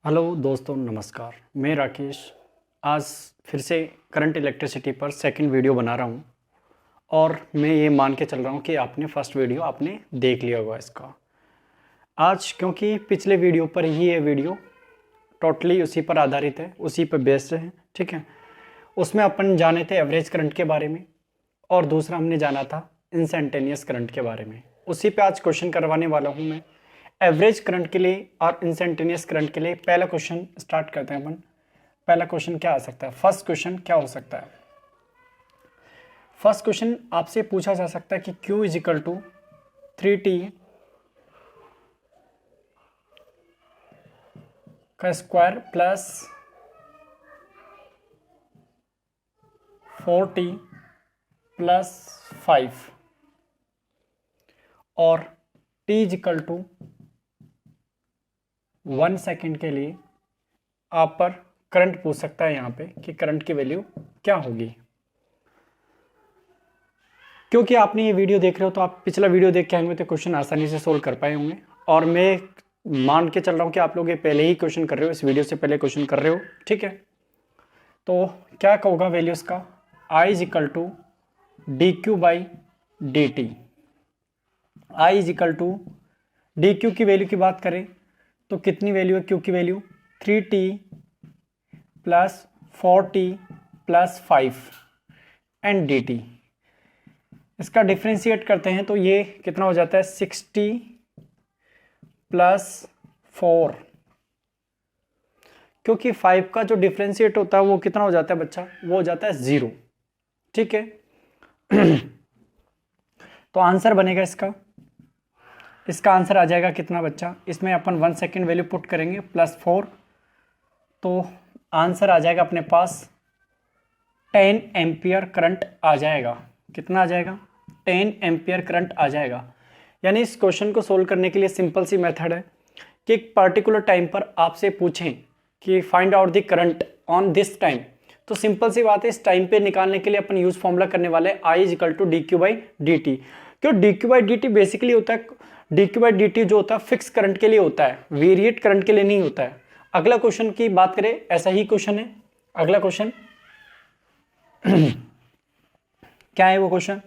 Hello दोस्तों, नमस्कार। मैं राकेश आज फिर से करंट इलेक्ट्रिसिटी पर सेकंड वीडियो बना रहा हूँ और मैं ये मान के चल रहा हूँ कि आपने फर्स्ट वीडियो आपने देख लिया होगा इसका। आज क्योंकि पिछले वीडियो पर ही ये वीडियो टोटली उसी पर आधारित है, उसी पर बेस्ड है, ठीक है। उसमें अपन जाने थे एवरेज करंट के बारे में और दूसरा हमने जाना था इंस्टेंटेनियस करंट के बारे में। उसी पे आज क्वेश्चन करवाने वाला हूँ मैं एवरेज करंट के लिए और इंस्टेंटेनियस करंट के लिए। पहला क्वेश्चन स्टार्ट करते हैं अपन। पहला क्वेश्चन क्या आ सकता है? फर्स्ट क्वेश्चन क्या हो सकता है? फर्स्ट क्वेश्चन आपसे पूछा जा सकता है कि Q is equal to 3T का स्क्वायर प्लस 4T प्लस 5 और T is equal to 1 second के लिए आप पर करंट पूछ सकता है यहाँ पे कि करंट की वैल्यू क्या होगी। क्योंकि आपने ये वीडियो देख रहे हो तो आप पिछला वीडियो देख के आएंगे तो क्वेश्चन आसानी से सोल्व कर पाए होंगे। और मैं मान के चल रहा हूँ कि आप लोग ये पहले ही क्वेश्चन कर रहे हो, इस वीडियो से पहले क्वेश्चन कर रहे हो, ठीक है। तो क्या होगा वैल्यू इसका? I is equal to dq by D T. I is equal to D Q की वैल्यू की बात करें तो कितनी वैल्यू है Q की value? 3T plus 4T plus 5 and dt। इसका डिफ्रेंशिएट करते हैं तो ये कितना हो जाता है? 60 प्लस 4, क्योंकि 5 का जो डिफ्रेंशिएट होता है वो कितना हो जाता है बच्चा? वो हो जाता है 0, ठीक है। तो आंसर बनेगा इसका आंसर आ जाएगा कितना बच्चा? इसमें अपन 1 सेकेंड वैल्यू पुट करेंगे प्लस 4, तो आंसर आ जाएगा अपने पास 10 एम्पियर करंट आ जाएगा। कितना आ जाएगा? 10 एम्पियर करंट आ जाएगा। यानी इस क्वेश्चन को सोल्व करने के लिए सिंपल सी मेथड है कि एक पर्टिकुलर टाइम पर आपसे पूछें कि find out the current on this time, तो सिंपल सी बात है, इस टाइम पे निकालने के लिए अपन यूज फॉर्मूला करने वाले I is equal to D q by D t. क्यों? D q by D t basically होता है, d q by D t जो होता है फिक्स करंट के लिए होता है, वेरिएट करंट के लिए नहीं होता है। अगला क्वेश्चन की बात करें, ऐसा ही क्वेश्चन है अगला क्वेश्चन। क्या है वो क्वेश्चन?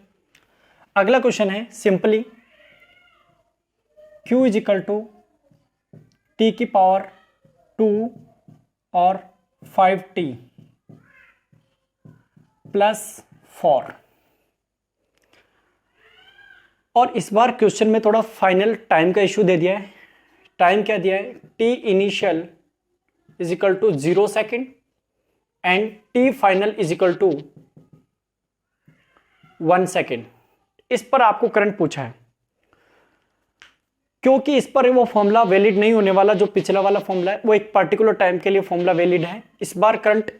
अगला क्वेश्चन है simply Q is equal to T की पावर 2 और 5T प्लस 4। और इस बार क्वेश्चन में थोड़ा फाइनल टाइम का इश्यू दे दिया है। टाइम क्या दिया है? T initial is equal to 0 second and T final is equal to 1 second. इस पर आपको करंट पूछा है, क्योंकि इस पर वो फॉर्मूला वैलिड नहीं होने वाला। जो पिछला वाला फॉर्मूला है वो एक पर्टिकुलर टाइम के लिए फॉर्मूला वैलिड है। इस बार करंट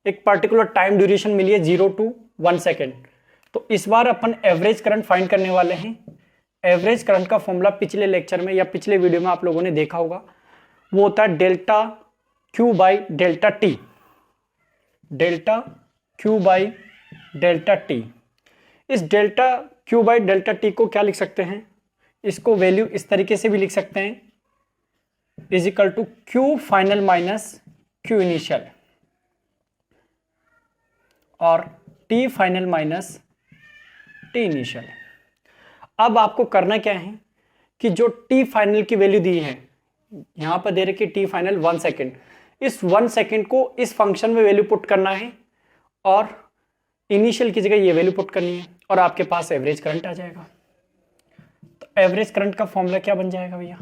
एक पर्टिकुलर टाइम ड्यूरेशन मिली है 0 to 1 सेकेंड। तो इस बार अपन एवरेज करंट फाइंड करने वाले हैं। एवरेज करंट का फॉर्मूला पिछले लेक्चर में या पिछले वीडियो में आप लोगों ने देखा होगा, वो होता है delta q by delta t. Delta q by delta t. इस delta q by delta t को क्या लिख सकते हैं? इसको वैल्यू इस तरीके से भी लिख सकते हैं, is equal to q final minus q initial और t final minus t initial. अब आपको करना क्या है कि जो टी फाइनल की वैल्यू दी है, यहां पर दे रखी टी फाइनल 1 सेकेंड, इस 1 सेकेंड को इस फंक्शन में वैल्यू पुट करना है और इनिशियल की जगह ये वैल्यू पुट करनी है और आपके पास एवरेज करंट आ जाएगा। तो एवरेज करंट का फॉर्मूला क्या बन जाएगा भैया?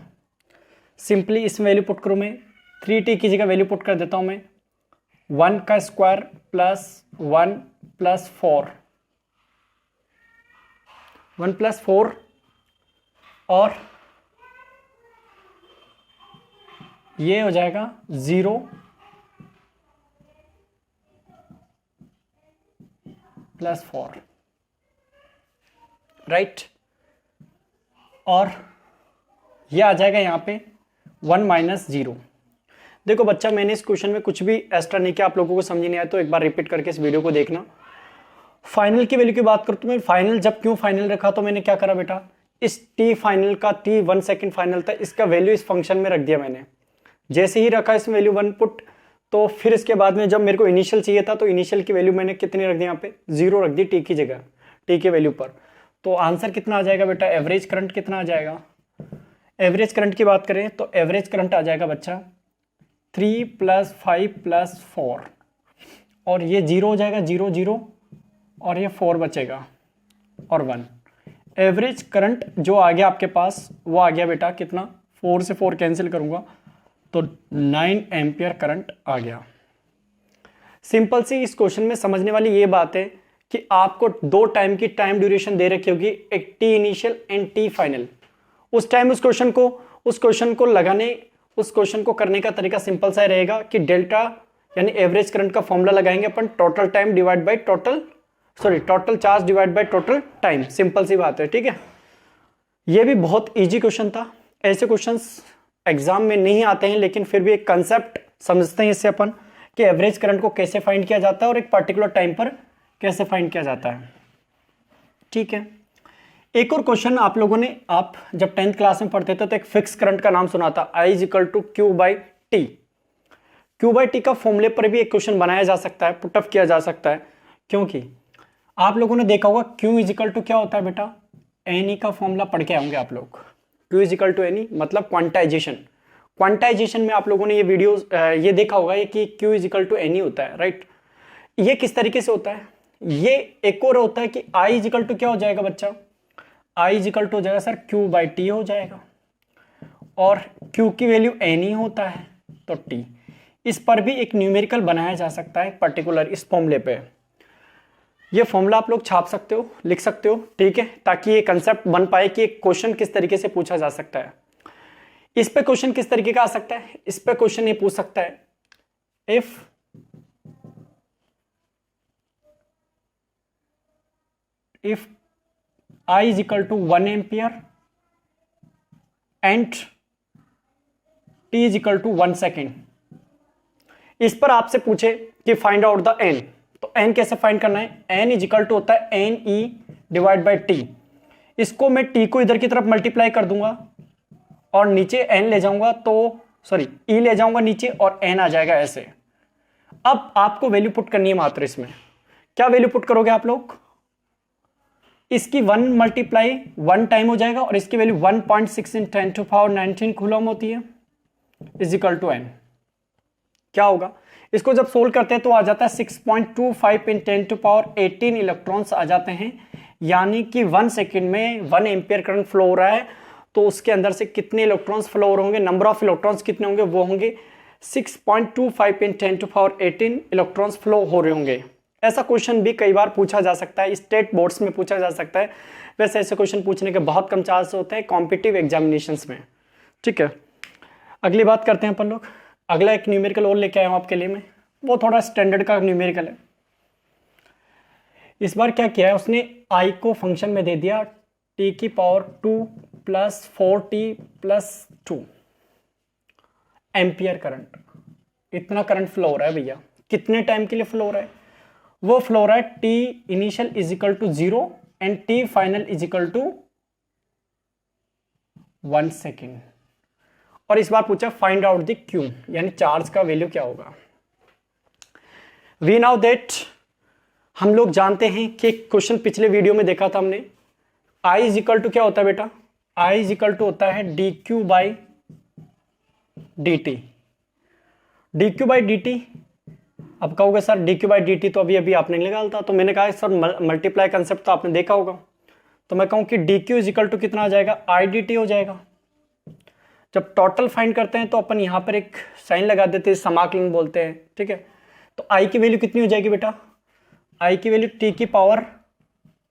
सिंपली इस वैल्यू पुट करूं मैं, 3T की जगह वैल्यू पुट कर देता हूं मैं, 1 का स्क्वायर प्लस 1 प्लस 4, 1 प्लस 4 और ये हो जाएगा 0 प्लस 4, राइट। और ये आ जाएगा यहाँ पे 1 माइनस 0। देखो बच्चा, मैंने इस क्वेश्चन में कुछ भी एक्स्ट्रा नहीं किया। आप लोगों को समझ नहीं आया तो एक बार रिपीट करके इस वीडियो को देखना। फाइनल की वैल्यू की बात करूँ तो मैं फाइनल जब क्यों फाइनल रखा, तो मैंने क्या करा बेटा, इस टी फाइनल का टी 1 सेकेंड फाइनल था, इसका वैल्यू इस फंक्शन में रख दिया मैंने। जैसे ही रखा इसमें वैल्यू 1 पुट, तो फिर इसके बाद में जब मेरे को इनिशियल चाहिए था तो इनिशियल की वैल्यू मैंने कितनी रख दी, यहाँ पे 0 रख दी टी की जगह, टी के वैल्यू पर। तो आंसर कितना आ जाएगा बेटा, एवरेज करंट कितना आ जाएगा। एवरेज करंट की बात करें तो एवरेज करंट आ जाएगा बच्चा 3 + 5 + 4, और ये 0 हो जाएगा, 0 0, और ये 4 बचेगा और 1। एवरेज करंट जो आ गया आपके पास वो आ गया बेटा कितना, 4 से 4 कैंसिल करूंगा तो 9 एम्पियर करंट आ गया। सिंपल सी इस क्वेश्चन में समझने वाली ये बात है कि आपको दो टाइम की टाइम ड्यूरेशन दे रखी होगी, एक T initial and T final. उस टाइम उस क्वेश्चन को लगाने, उस क्वेश्चन को करने का तरीका सिंपल सा रहेगा कि डेल्टा यानी एवरेज करंट का फॉर्मूला लगाएंगे अपन, total time divide by total charge divide by total time. Simple सी बात है, ठीक है। ये भी बहुत इजी क्वेश्चन था। ऐसे क्वेश्चंस एग्जाम में नहीं आते हैं, लेकिन फिर भी एक कंसेप्ट समझते हैं इससे अपन कि एवरेज करंट को कैसे फाइंड किया जाता है और एक पर्टिकुलर टाइम पर कैसे फाइंड किया जाता है, ठीक है। एक और क्वेश्चन आप लोगों ने, आप जब 10th क्लास में पढ़ते थे तो एक फिक्स करंट का नाम सुना था, I = Q/T। Q/T का फॉर्मूले पर भी एक क्वेश्चन बनाया जा सकता है, पुटअप किया जा सकता है, क्योंकि आप लोगों ने देखा होगा Q = क्या होता है बेटा, NE का फॉर्मूला पढ़ के आएंगे आप लोग। Q = NE मतलब क्वांटाइजेशन। क्वांटाइजेशन में आप लोगों ने ये वीडियो ये देखा होगा कि Q = NE होता है, राइट। ये किस तरीके से होता है, ये एक और होता है कि I = क्या हो जाएगा बच्चा, I = हो जाएगा सर Q/T हो जाएगा, और Q की वैल्यू NE होता है तो T। इस पर भी एक न्यूमेरिकल बनाया जा सकता है पर्टिकुलर इस फॉर्मूले पे। ये फॉर्मूला आप लोग छाप सकते हो, लिख सकते हो, ठीक है, ताकि ये कंसेप्ट बन पाए कि एक क्वेश्चन किस तरीके से पूछा जा सकता है। इस पे क्वेश्चन किस तरीके का आ सकता है, इस पे क्वेश्चन ये पूछ सकता है, if I = 1 ampere and T = 1 second. इस पर आपसे पूछे कि फाइंड आउट द n, तो n कैसे फाइंड करना है, n = होता है NE/T। इसको मैं t को इधर की तरफ मल्टीप्लाई कर दूंगा और नीचे n ले जाऊंगा, तो सॉरी e ले जाऊंगा नीचे और n आ जाएगा ऐसे। अब आपको वैल्यू पुट करनी है मात्र इसमें। क्या वैल्यू पुट करोगे आप लोग, इसकी 1 × 1 टाइम हो जाएगा और इसकी वैल्यू 1.6 × 10⁻19 कूलम होती है, = n। क्या होगा, इसको जब सोल्व करते हैं तो आ जाता है 6.25 × 10⁻18 इलेक्ट्रॉन्स आ जाते हैं, यानी कि 1 सेकेंड में 1 एम्पियर करंट फ्लो हो रहा है, तो उसके अंदर से कितने इलेक्ट्रॉन्स फ्लो हो रहे होंगे, नंबर ऑफ इलेक्ट्रॉन्स कितने होंगे, वो होंगे 6.25 × 10⁻18 इलेक्ट्रॉन्स फ्लो हो रहे होंगे। ऐसा क्वेश्चन भी कई बार पूछा जा सकता है, स्टेट बोर्ड्स में पूछा जा सकता है। वैसे ऐसे क्वेश्चन पूछने के बहुत कम चांस होते हैं कॉम्पिटिटिव एग्जामिनेशंस में, ठीक है। अगली बात करते हैं अपन लोग। अगला एक न्यूमेरिकल और लेके आया हूं आपके लिए मैं, वो थोड़ा स्टैंडर्ड का न्यूमेरिकल है। इस बार क्या किया है उसने, I को फंक्शन में दे दिया T⁻2 + 4T + 2 एम्पियर करंट। इतना करंट फ्लो हो रहा है भैया, कितने टाइम के लिए फ्लो हो रहा है, वो फ्लो हो रहा है T initial = 0 and T final = 1 second. और इस बार पूछा फाइंड आउट द Q, यानी चार्ज का वैल्यू क्या होगा। वी नाउ दैट हम लोग जानते हैं कि क्वेश्चन पिछले वीडियो में देखा था हमने, I = क्या होता है बेटा, I = होता है dQ/dt। dQ/dt, अब कहोगे सर dQ/dt तो अभी अभी आपने निकालता, तो मैंने कहा सर मल्टीप्लाई कंसेप्ट तो आपने देखा होगा, तो मैं कहूं कि dQ = कितना आ जाएगा, IDT हो जाएगा। जब टोटल फाइंड करते हैं तो अपन यहां पर एक साइन लगा देते हैं, समाकलन बोलते हैं, ठीक है। तो I की वैल्यू कितनी हो जाएगी बेटा, I की value T⁻2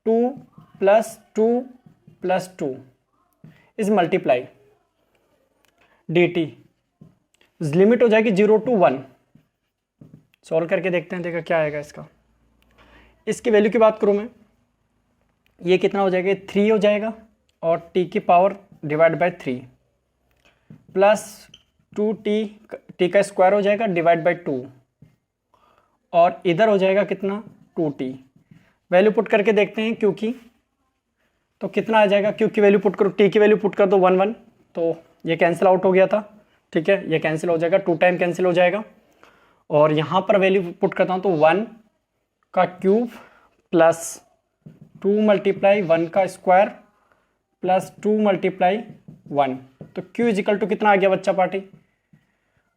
+ 2 + 2 is multiply dt, limit हो जाएगी 0 to 1। सॉल्व करके देखते हैं, देखा क्या आएगा इसका। इसकी वैल्यू की बात करूं मैं, ये कितना हो जाएगा, 3 हो जाएगा, और T⁻3 प्लस 2T का स्क्वायर हो जाएगा /2, और इधर हो जाएगा कितना 2T। वैल्यू पुट करके देखते हैं Q की, तो कितना आ जाएगा, Q की वैल्यू पुट करो, T की वैल्यू पुट कर दो 1 1, तो ये कैंसिल आउट हो गया था, ठीक है, ये कैंसिल हो जाएगा, 2 टाइम कैंसिल हो जाएगा, और यहाँ पर वैल्यू पुट करता हूँ तो 1 का क्यूब प्लस 2 मल्टीप्लाई 1 का स्क्वायर प्लस 2 मल्टीप्लाई 1, तो Q इजिकल टू कितना आ गया बच्चा पार्टी,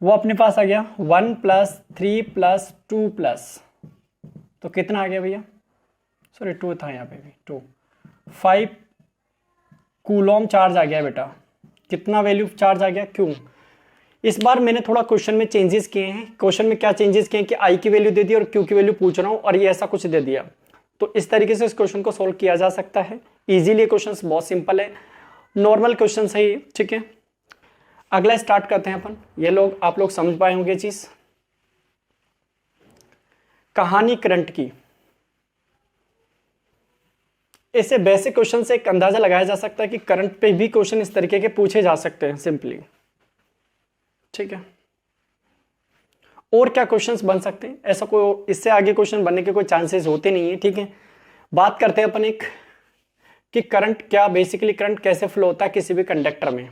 वो अपने पास आ गया 1 प्लस 3 प्लस 2 प्लस, तो कितना आ गया भैया, सॉरी 2 था यहाँ पे भी, 2 5 कूलॉम चार्ज आ गया बेटा। कितना वैल्यू चार्ज आ गया, क्यों। इस बार मैंने थोड़ा क्वेश्चन में चेंजेस किए हैं। क्वेश्चन में क्या चेंजेस किए हैं कि आई की वैल्यू दे दी और क्यू की वैल्यू पूछ रहा हूँ और ये ऐसा कुछ दे दिया, तो इस तरीके से इस क्वेश्चन को सोल्व किया जा सकता है इजीली। क्वेश्चन बहुत सिंपल है, नॉर्मल क्वेश्चन है ये, ठीक है। अगला स्टार्ट करते हैं अपन। ये लोग आप लोग समझ पाए होंगे चीज, कहानी करंट की। ऐसे बेसिक क्वेश्चन से एक अंदाजा लगाया जा सकता है कि करंट पे भी क्वेश्चन इस तरीके के पूछे जा सकते हैं सिंपली, ठीक है। और क्या क्वेश्चंस बन सकते हैं, ऐसा कोई इससे आगे क्वेश्चन बनने के कोई चांसेस होते नहीं है, ठीक है। बात करते हैं अपन एक कि करंट क्या, बेसिकली करंट कैसे फ्लो होता है किसी भी कंडक्टर में।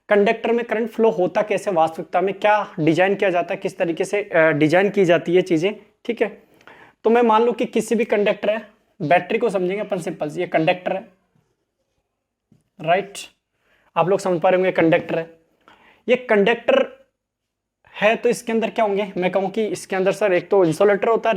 कंडक्टर में करंट फ्लो होता कैसे, वास्तविकता में क्या डिजाइन किया जाता है, किस तरीके से डिजाइन की जाती है चीजें, ठीक है। तो मैं मान लूं कि किसी भी कंडक्टर है, बैटरी को समझेंगे अपन सिंपल, ये कंडक्टर है, राइट। आप लोग समझ पा रहे होंगे कंडक्टर है, ये कंडक्टर है, तो इसके अंदर क्या होंगे, मैं कहूं कि इसके अंदर सर एक तो इंसुलेटर होता है,